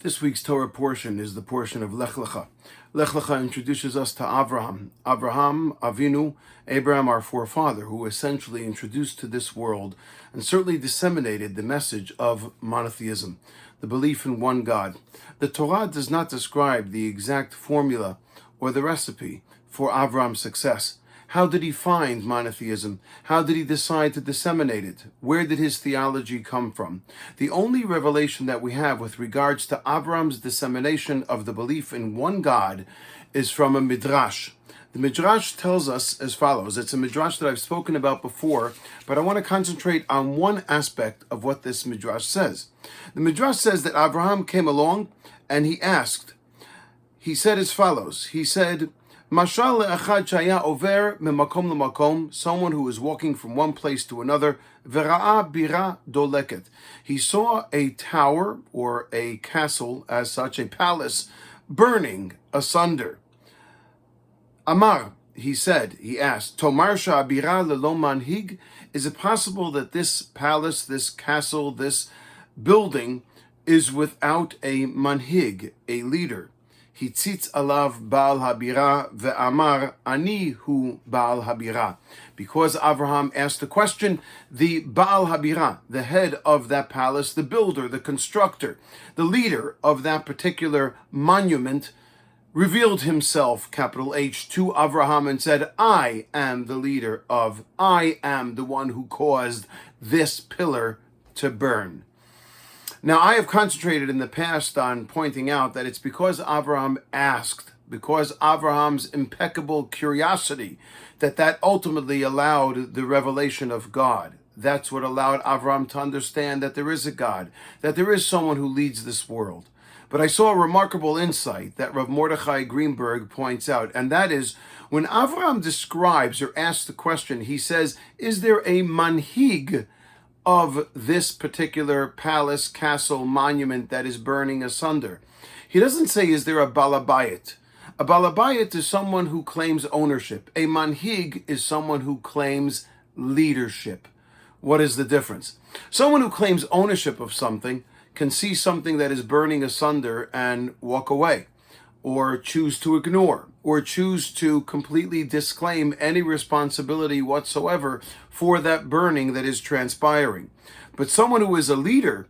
This week's Torah portion is the portion of Lech Lecha. Lech Lecha introduces us to Avraham. Avraham, Avinu, Abraham, our forefather, who essentially introduced to this world and certainly disseminated the message of monotheism, the belief in one God. The Torah does not describe the exact formula or the recipe for Avraham's success. How did he find monotheism? How did he decide to disseminate it? Where did his theology come from? The only revelation that we have with regards to Abraham's dissemination of the belief in one God is from a midrash. The midrash tells us as follows. It's a midrash that I've spoken about before, but I want to concentrate on one aspect of what this midrash says. The midrash says that Abraham came along and he asked. He said as follows. He said, Mashal le'achad shaya over memakom lemakom, someone who is walking from one place to another, vera'a bira doleket. He saw a tower or a castle, as such, a palace, burning asunder. Amar, he said, he asked, Tomar sha'abira lelo manhig, is it possible that this palace, this castle, this building is without a manhig, a leader? Hitzitz alav Baal Habira ve'amar ani hu Baal Habira. Because Avraham asked the question, the Baal Habira, the head of that palace, the builder, the constructor, the leader of that particular monument, revealed himself, capital H, to Avraham and said, I am the leader of, I am the one who caused this pillar to burn. Now, I have concentrated in the past on pointing out that it's because Avraham asked, because Avraham's impeccable curiosity, that ultimately allowed the revelation of God. That's what allowed Avraham to understand that there is a God, that there is someone who leads this world. But I saw a remarkable insight that Rav Mordechai Greenberg points out, and that is when Avraham describes or asks the question, he says, is there a manhig of this particular palace, castle, monument that is burning asunder? He doesn't say, is there a balabayit? A balabayit is someone who claims ownership. A manhig is someone who claims leadership. What is the difference? Someone who claims ownership of something can see something that is burning asunder and walk away, or choose to ignore, or choose to completely disclaim any responsibility whatsoever for that burning that is transpiring. But someone who is a leader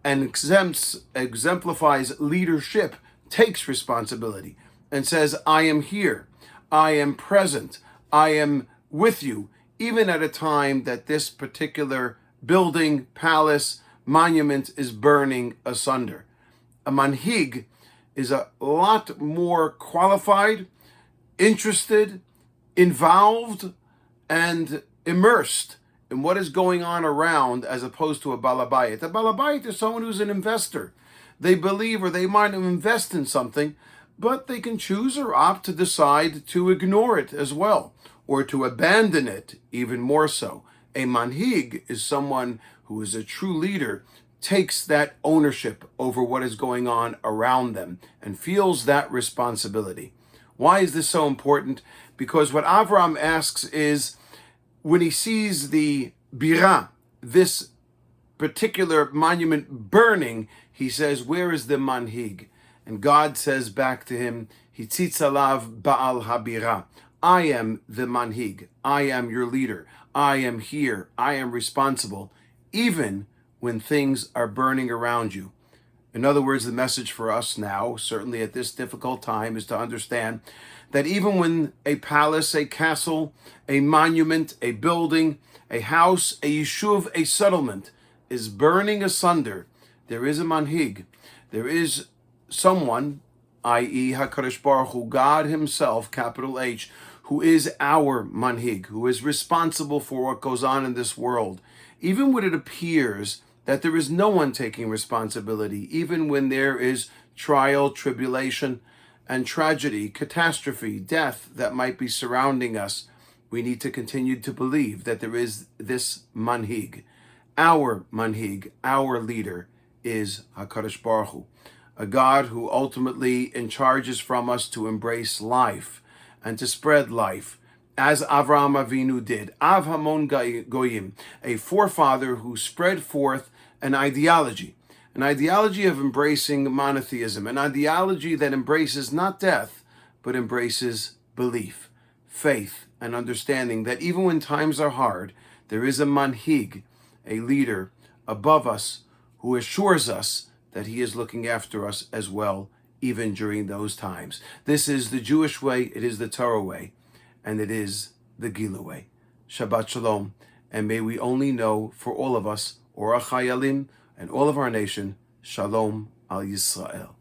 and exemplifies leadership takes responsibility and says, I am here, I am present, I am with you, even at a time that this particular building, palace, monument is burning asunder. A manhig is a lot more qualified, interested, involved, and immersed in what is going on around as opposed to a balabayit. A balabayit is someone who's an investor. They believe or they might invest in something, but they can choose or opt to decide to ignore it as well, or to abandon it even more so. A manhig is someone who is a true leader, takes that ownership over what is going on around them and feels that responsibility. Why is this so important? Because what Avraham asks is, when he sees the bira, this particular monument burning, he says, where is the manhig? And God says back to him, Hitzitz alav Baal Habira. I am the manhig. I am your leader. I am here. I am responsible, even when things are burning around you. In other words, the message for us now, certainly at this difficult time, is to understand that even when a palace, a castle, a monument, a building, a house, a yeshuv, a settlement is burning asunder, there is a manhig. There is someone, i.e. HaKadosh Baruch Hu, God himself, capital H, who is our manhig, who is responsible for what goes on in this world. Even when it appears that there is no one taking responsibility, even when there is trial, tribulation, and tragedy, catastrophe, death that might be surrounding us, we need to continue to believe that there is this manhig. Our manhig, our leader, is HaKadosh Baruch Hu, a God who ultimately charges from us to embrace life and to spread life, as Avraham Avinu did. Av Hamon Goyim, a forefather who spread forth an ideology, an ideology of embracing monotheism, an ideology that embraces not death, but embraces belief, faith, and understanding that even when times are hard, there is a manhig, a leader above us who assures us that he is looking after us as well, even during those times. This is the Jewish way, it is the Torah way, and it is the Gila way. Shabbat shalom, and may we only know for all of us, Orach Hayalim, and all of our nation, Shalom al Yisrael.